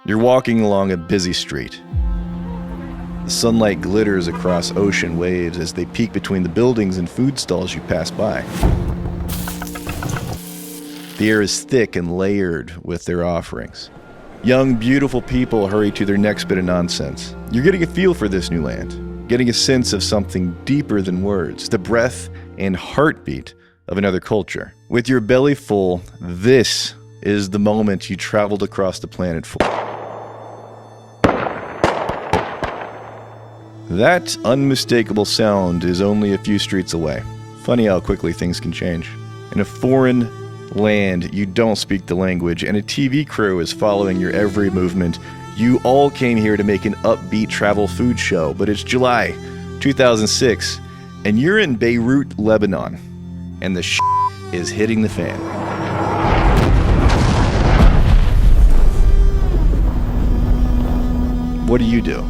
You're walking along a busy street. The sunlight glitters across ocean waves as they peek between the buildings and food stalls you pass by. The air is thick and layered with their offerings. Young, beautiful people hurry to their next bit of nonsense. You're getting a feel for this new land, getting a sense of something deeper than words, the breath and heartbeat of another culture. With your belly full, this is the moment you traveled across the planet for. That unmistakable sound is only a few streets away. Funny how quickly things can change. In a foreign land, you don't speak the language, and a TV crew is following your every movement. You all came here to make an upbeat travel food show, but it's July 2006, and you're in Beirut, Lebanon, and the is hitting the fan. What do you do?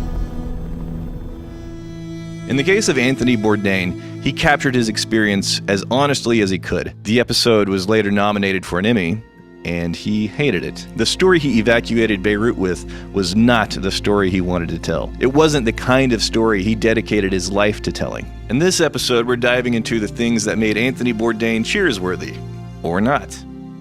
In the case of Anthony Bourdain, he captured his experience as honestly as he could. The episode was later nominated for an Emmy, and he hated it. The story he evacuated Beirut with was not the story he wanted to tell. It wasn't the kind of story he dedicated his life to telling. In this episode, we're diving into the things that made Anthony Bourdain cheersworthy, or not.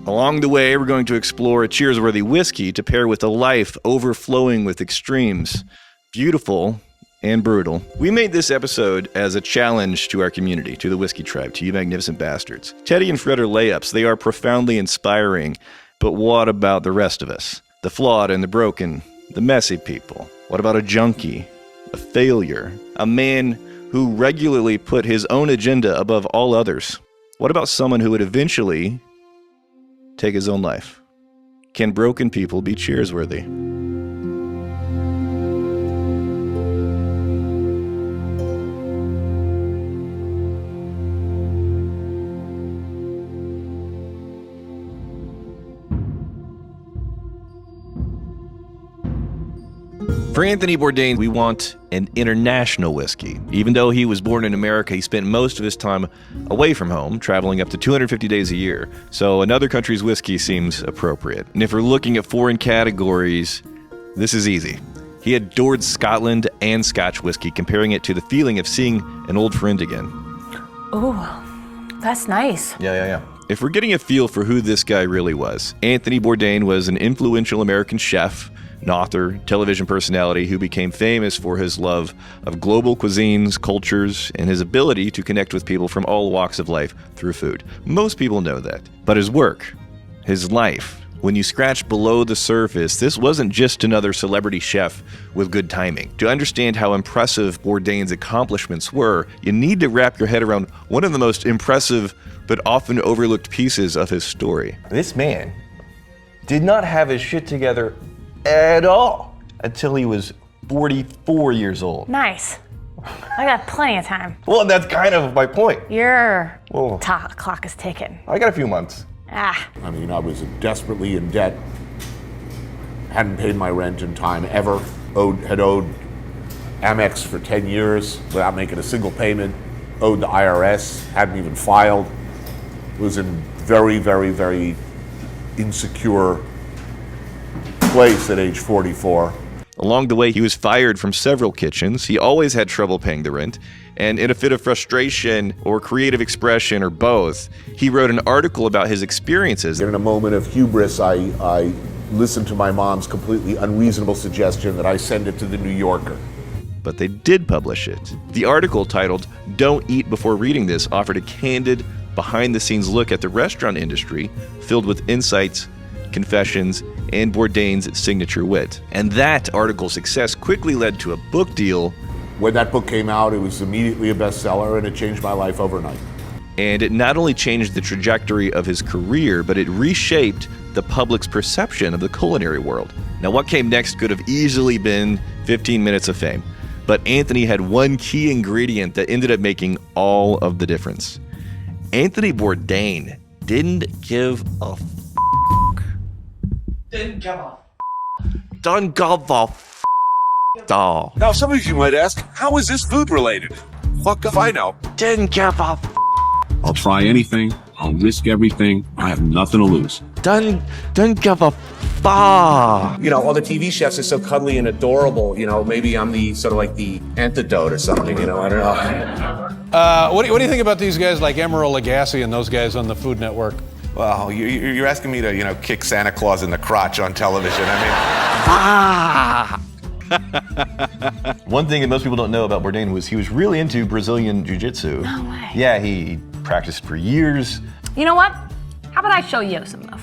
Along the way, we're going to explore a cheersworthy whiskey to pair with a life overflowing with extremes, beautiful and brutal. We made this episode as a challenge to our community, to the Whiskey Tribe, to you magnificent bastards. Teddy and Fred are layups. They are profoundly inspiring, but what about the rest of us? The flawed and the broken, the messy people. What about a junkie, a failure, a man who regularly put his own agenda above all others? What about someone who would eventually take his own life? Can broken people be cheersworthy? For Anthony Bourdain, we want an international whiskey. Even though he was born in America, he spent most of his time away from home, traveling up to 250 days a year. So another country's whiskey seems appropriate. And if we're looking at foreign categories, this is easy. He adored Scotland and Scotch whiskey, comparing it to the feeling of seeing an old friend again. Ooh, that's nice. Yeah. If we're getting a feel for who this guy really was, Anthony Bourdain was an influential American chef, an author, television personality who became famous for his love of global cuisines, cultures, and his ability to connect with people from all walks of life through food. Most people know that. But his work, his life, when you scratch below the surface, this wasn't just another celebrity chef with good timing. To understand how impressive Bourdain's accomplishments were, you need to wrap your head around one of the most impressive but often overlooked pieces of his story. This man did not have his shit together at all until he was 44 years old. Nice. I got plenty of time. Well, that's kind of my point. Your clock is ticking. I got a few months. Ah. I mean, I was desperately in debt, hadn't paid my rent in time ever, had owed Amex for 10 years without making a single payment, owed the IRS, hadn't even filed, was in very, very, very insecure place at age 44. Along the way, he was fired from several kitchens. He always had trouble paying the rent. And in a fit of frustration or creative expression or both, he wrote an article about his experiences. In a moment of hubris, I listened to my mom's completely unreasonable suggestion that I send it to the New Yorker. But they did publish it. The article, titled "Don't Eat Before Reading This," offered a candid, behind-the-scenes look at the restaurant industry, filled with insights, confessions, and Bourdain's signature wit. And that article's success quickly led to a book deal. When that book came out, it was immediately a bestseller, and it changed my life overnight. And it not only changed the trajectory of his career, but it reshaped the public's perception of the culinary world. Now, what came next could have easily been 15 minutes of fame. But Anthony had one key ingredient that ended up making all of the difference. Anthony Bourdain didn't give a Didn't give a Don't give a doll. Now, some of you might ask, how is this food related? Fuck if I know. Didn't give a I'll try anything. I'll risk everything. I have nothing to lose. don't give a fuck. You know, all the TV chefs are so cuddly and adorable. You know, maybe I'm the sort of like the antidote or something. You know, I don't know. What do you think about these guys like Emeril Lagasse and those guys on the Food Network? Well, you're asking me to, you know, kick Santa Claus in the crotch on television. I mean, One thing that most people don't know about Bourdain was he was really into Brazilian jiu-jitsu. No way. Yeah, he practiced for years. You know what? How about I show you some moves?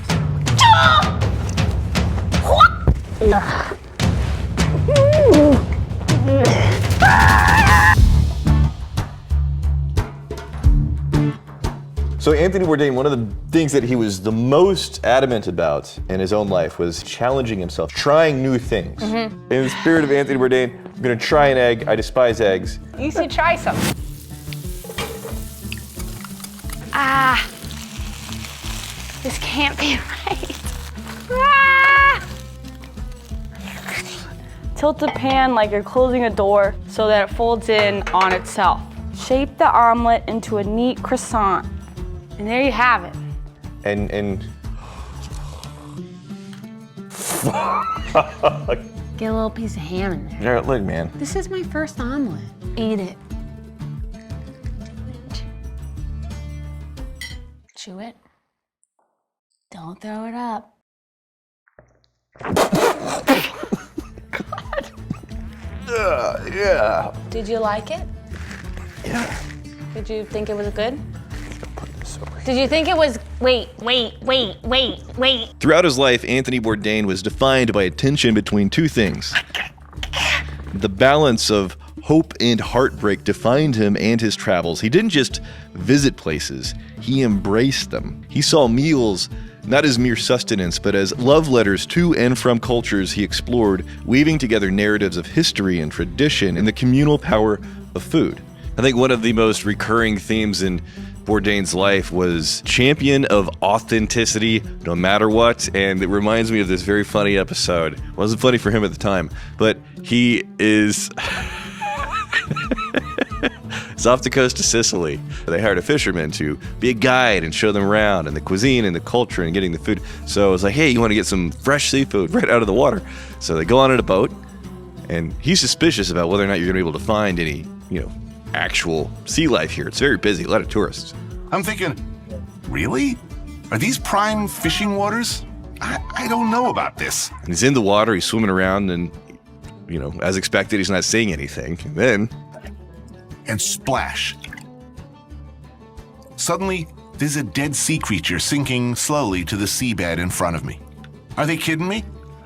So Anthony Bourdain, one of the things that he was the most adamant about in his own life was challenging himself, trying new things. In the spirit of Anthony Bourdain, I'm gonna try an egg. I despise eggs. You should try some. This can't be right. Tilt the pan like you're closing a door so that it folds in on itself. Shape the omelet into a neat croissant. And there you have it. And Get a little piece of ham in there. Jared, look, man. This is my first omelet. Eat it. Chew it. Don't throw it up. Yeah. Did you like it? Yeah. Did you think it was good? Did you think it was, wait. Throughout his life, Anthony Bourdain was defined by a tension between two things. The balance of hope and heartbreak defined him and his travels. He didn't just visit places, he embraced them. He saw meals not as mere sustenance, but as love letters to and from cultures he explored, weaving together narratives of history and tradition and the communal power of food. I think one of the most recurring themes in Bourdain's life was champion of authenticity no matter what, and it reminds me of this very funny episode. It wasn't funny for him at the time, but he is it's off the coast of Sicily. They hired a fisherman to be a guide and show them around and the cuisine and the culture and getting the food. So it was like, hey, you want to get some fresh seafood right out of the water? So they go on in a boat, and he's suspicious about whether or not you're going to be able to find any, actual sea life here. It's very busy, a lot of tourists. I'm thinking, really? Are these prime fishing waters? I don't know about this. And he's in the water, he's swimming around, and, as expected, he's not seeing anything. And then... And splash. Suddenly, there's a dead sea creature sinking slowly to the seabed in front of me. Are they kidding me?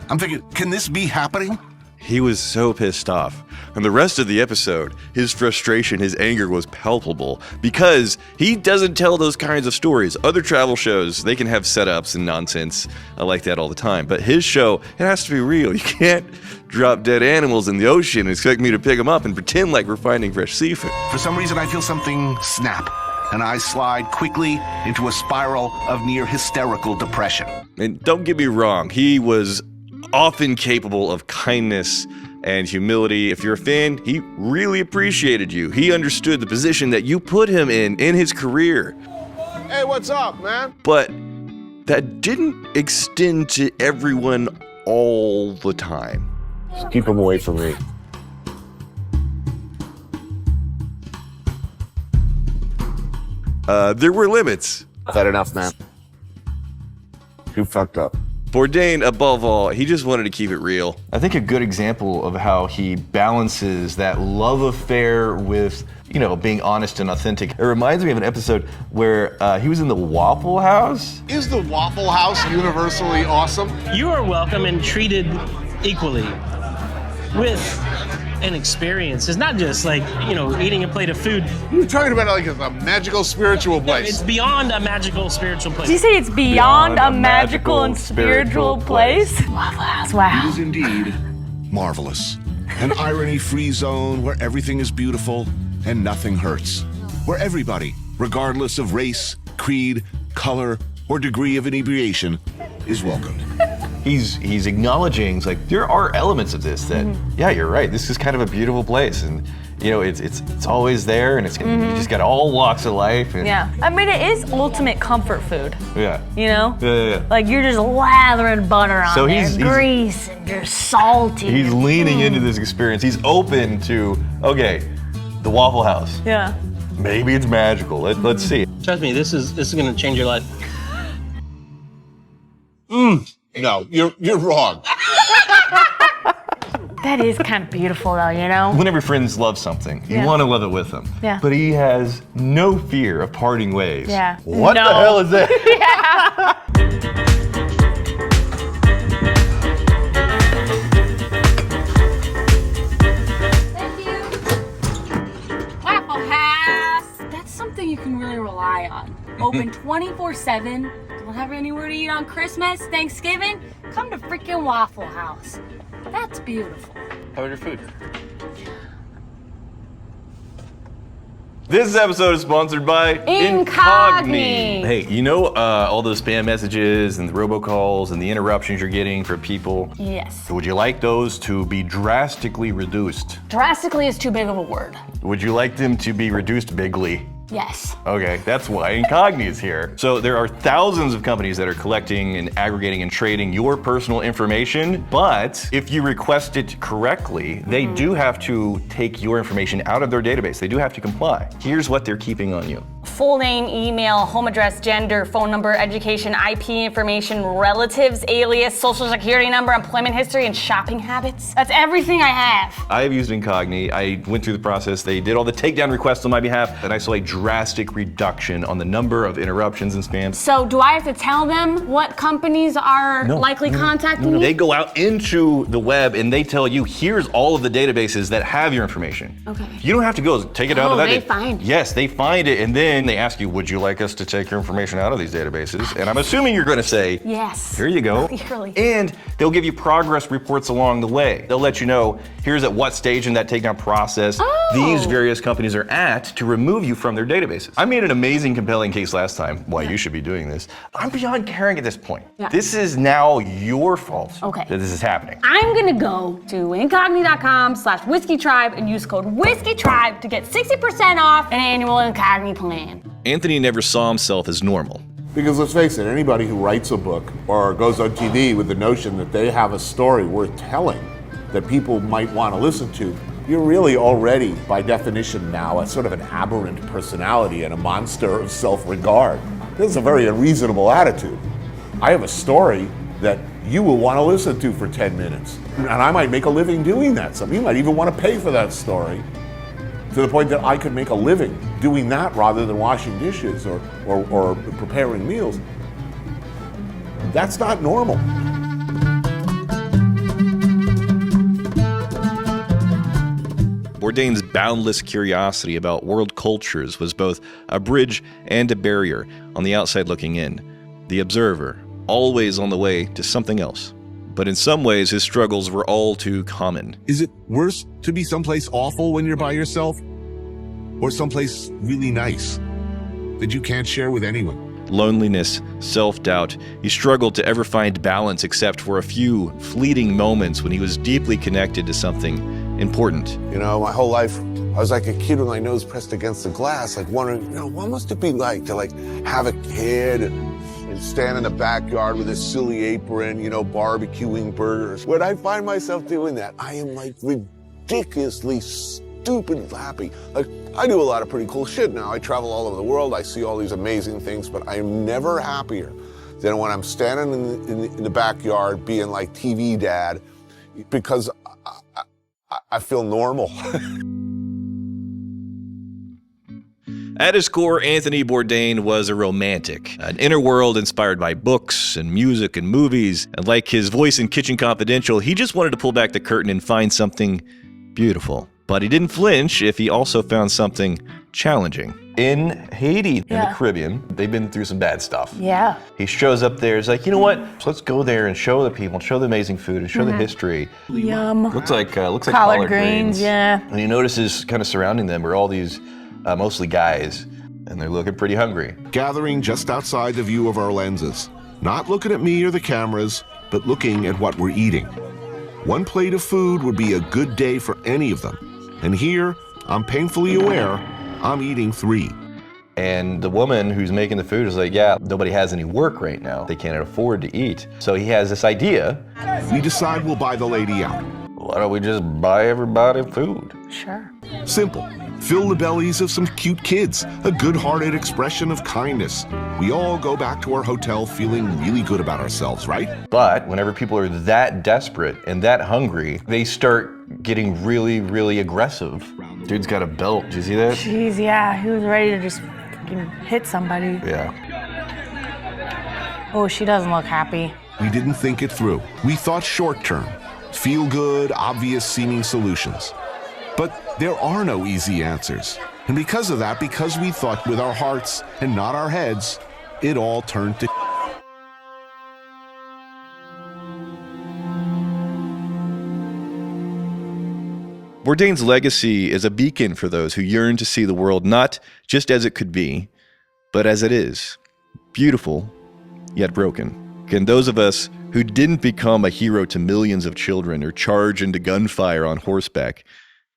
I'm thinking, can this be happening? He was so pissed off. And the rest of the episode, his frustration, his anger was palpable because he doesn't tell those kinds of stories. Other travel shows, they can have setups and nonsense like that all the time. But his show, it has to be real. You can't drop dead animals in the ocean and expect me to pick them up and pretend like we're finding fresh seafood. For some reason, I feel something snap, and I slide quickly into a spiral of near hysterical depression. And don't get me wrong, he was often capable of kindness and humility. If you're a fan, he really appreciated you. He understood the position that you put him in his career. hey, what's up, man? But that didn't extend to everyone all the time. Just keep him away from me. There were limits. Is that enough, man? You fucked up. Bourdain, above all, he just wanted to keep it real. I think a good example of how he balances that love affair with, being honest and authentic. It reminds me of an episode where he was in the Waffle House. Is the Waffle House universally awesome? You are welcome and treated equally with an experience. It's not just like, eating a plate of food. You're talking about it like a magical spiritual place. It's beyond a magical spiritual place. Did you say it's beyond a magical and spiritual place? Waffle House, wow. It is indeed marvelous. An irony-free zone where everything is beautiful and nothing hurts. Where everybody, regardless of race, creed, color, or degree of inebriation, is welcomed. He's acknowledging, it's like, there are elements of this that, yeah, you're right, this is kind of a beautiful place. And You know, it's always there, and you just got all walks of life. And, Yeah. I mean, it is ultimate comfort food. Yeah. You know? Yeah. Like you're just lathering butter on So there, he's grease, and just salty. He's leaning into this experience. He's open to, okay, the Waffle House. Yeah. Maybe it's magical. Let's see. Trust me, this is gonna change your life. No, you're wrong. That is kind of beautiful, though, you know? Whenever friends love something, you Yeah. want to love it with them. Yeah. But he has no fear of parting ways. Yeah. What No. the hell is that? Waffle House. That's something you can really rely on. Open 24/7. Don't have anywhere to eat on Christmas, Thanksgiving? Come to freaking Waffle House. That's beautiful. How about your food? This episode is sponsored by Incogni. Hey, you know all those spam messages and the robocalls and the interruptions you're getting from people? Yes. Would you like those to be drastically reduced? Drastically is too big of a word. Would you like them to be reduced bigly? Yes. Okay, that's why Incogni is here. So there are thousands of companies that are collecting and aggregating and trading your personal information, but if you request it correctly, they do have to take your information out of their database. They do have to comply. Here's what they're keeping on you. Full name, email, home address, gender, phone number, education, IP information, relatives, alias, social security number, employment history, and shopping habits. That's everything I have. I have used Incogni. I went through the process. They did all the takedown requests on my behalf, and I saw a drastic reduction on the number of interruptions and spams. So do I have to tell them what companies are likely contacting me? They go out into the web and they tell you, here's all of the databases that have your information. Okay. You don't have to go take it out of that. They find it. Yes, they find it, and then they ask you, would you like us to take your information out of these databases? And I'm assuming you're going to say, Yes. here you go. Clearly. And they'll give you progress reports along the way. They'll let you know, here's at what stage in that takedown process these various companies are at to remove you from their databases. I made an amazing, compelling case last time why you should be doing this. I'm beyond caring at this point. Yeah. This is now your fault Okay. that this is happening. I'm gonna go to incogni.com/whiskeytribe and use code whiskeytribe to get 60% off an annual Incogni plan. Anthony never saw himself as normal. Because let's face it, anybody who writes a book or goes on TV with the notion that they have a story worth telling that people might want to listen to, you're really already, by definition now, a sort of an aberrant personality and a monster of self-regard. This is a very unreasonable attitude. I have a story that you will want to listen to for 10 minutes. And I might make a living doing that. Some of you might even want to pay for that story, to the point that I could make a living doing that rather than washing dishes or preparing meals. That's not normal. Bourdain's boundless curiosity about world cultures was both a bridge and a barrier on the outside looking in. The observer, always on the way to something else. But in some ways, his struggles were all too common. Is it worse to be someplace awful when you're by yourself? Or someplace really nice that you can't share with anyone? Loneliness, self-doubt, he struggled to ever find balance except for a few fleeting moments when he was deeply connected to something important. You know, my whole life, I was like a kid with my nose pressed against the glass, like wondering, you know, what must it be like to have a kid and stand in the backyard with a silly apron, you know, barbecuing burgers. When I find myself doing that, I am like ridiculously stupid happy. Like, I do a lot of pretty cool shit now. I travel all over the world. I see all these amazing things, but I'm never happier than when I'm standing in the backyard being like TV dad, because I feel normal. At his core, Anthony Bourdain was a romantic, an inner world inspired by books and music and movies. And like his voice in Kitchen Confidential, he just wanted to pull back the curtain and find something beautiful. But he didn't flinch if he also found something challenging. In Haiti, in the Caribbean, they've been through some bad stuff. Yeah. He shows up there, he's like, you know what? So let's go there and show the people, show the amazing food, and show the history. Yum. Looks like Collard greens, yeah. And he notices kind of surrounding them are all these mostly guys, and they're looking pretty hungry. Gathering just outside the view of our lenses. Not looking at me or the cameras, but looking at what we're eating. One plate of food would be a good day for any of them. And here, I'm painfully aware I'm eating 3. And the woman who's making the food is like, yeah, nobody has any work right now. They can't afford to eat. So he has this idea. We decide we'll buy the lady out. Why don't we just buy everybody food? Sure. Simple. Fill the bellies of some cute kids. A good-hearted expression of kindness. We all go back to our hotel feeling really good about ourselves, right? But whenever people are that desperate and that hungry, they start getting really, really aggressive. Dude's got a belt. Did you see that? Jeez, yeah, he was ready to just fucking hit somebody. Yeah. Oh, she doesn't look happy. We didn't think it through. We thought short-term. Feel-good, obvious-seeming solutions. But there are no easy answers. And because of that, because we thought with our hearts and not our heads, it all turned to Bourdain's legacy is a beacon for those who yearn to see the world not just as it could be, but as it is. Beautiful, yet broken. Can those of us who didn't become a hero to millions of children or charge into gunfire on horseback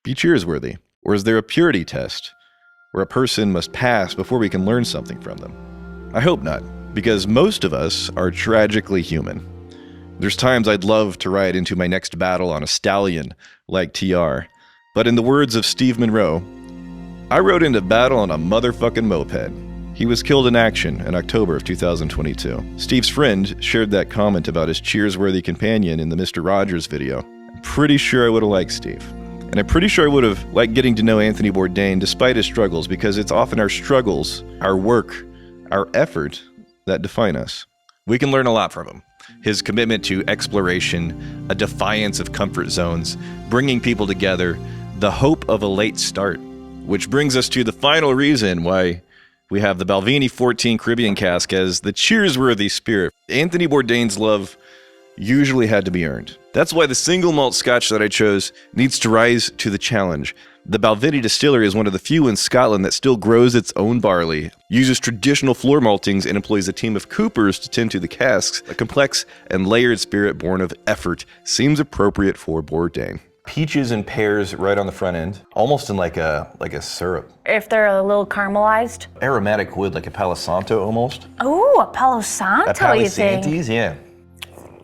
be cheersworthy? Or is there a purity test where a person must pass before we can learn something from them? I hope not, because most of us are tragically human. There's times I'd love to ride into my next battle on a stallion like TR. But in the words of Steve Monroe, I rode into battle on a motherfucking moped. He was killed in action in October of 2022. Steve's friend shared that comment about his cheersworthy companion in the Mr. Rogers video. I'm pretty sure I would have liked Steve. And I'm pretty sure I would have liked getting to know Anthony Bourdain despite his struggles, because it's often our struggles, our work, our effort that define us. We can learn a lot from him. His commitment to exploration, a defiance of comfort zones, bringing people together, the hope of a late start. Which brings us to the final reason why we have the Balvenie 14 Caribbean cask as the cheersworthy spirit. Anthony Bourdain's love usually had to be earned. That's why the single malt scotch that I chose needs to rise to the challenge. The Balvenie distillery is one of the few in Scotland that still grows its own barley, uses traditional floor maltings, and employs a team of coopers to tend to the casks. A complex and layered spirit born of effort seems appropriate for Bourdain. Peaches and pears right on the front end, almost in like a syrup. If they're a little caramelized. Aromatic wood, like a Palo Santo almost. Oh, a Palo Santo, you think? Santis, yeah.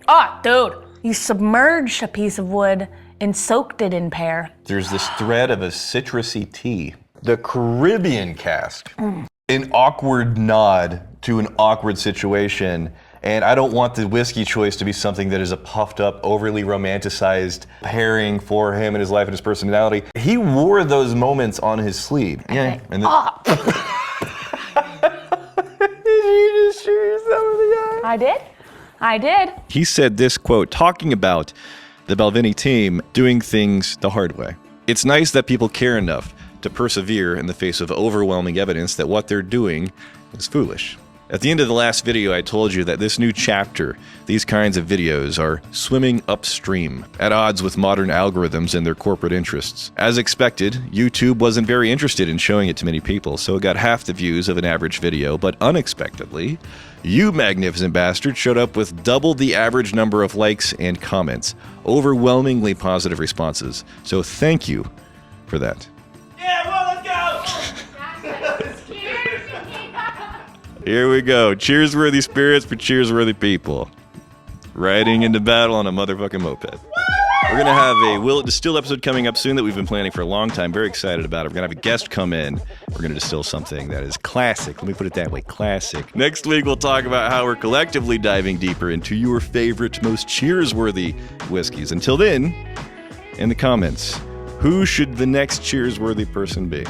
Oh, dude, you submerged a piece of wood and soaked it in pear. There's this thread of a citrusy tea. The Caribbean cask. An awkward nod to an awkward situation. And I don't want the whiskey choice to be something that is a puffed up, overly romanticized pairing for him and his life and his personality. He wore those moments on his sleeve. Yeah. And did you just shoot yourself in the eye? I did. He said this quote, talking about the Balvenie team doing things the hard way. It's nice that people care enough to persevere in the face of overwhelming evidence that what they're doing is foolish. At the end of the last video, I told you that this new chapter, these kinds of videos, are swimming upstream, at odds with modern algorithms and their corporate interests. As expected, YouTube wasn't very interested in showing it to many people, so it got half the views of an average video, but unexpectedly, you magnificent bastard showed up with double the average number of likes and comments. Overwhelmingly positive responses. So thank you for that. Yeah, well, let's go! Here we go. Cheersworthy spirits for cheersworthy people. Riding into battle on a motherfucking moped. We're going to have a Will It Distill episode coming up soon that we've been planning for a long time. Very excited about it. We're going to have a guest come in. We're going to distill something that is classic. Let me put it that way. Classic. Next week, we'll talk about how we're collectively diving deeper into your favorite, most cheersworthy whiskeys. Until then, in the comments, who should the next cheersworthy person be?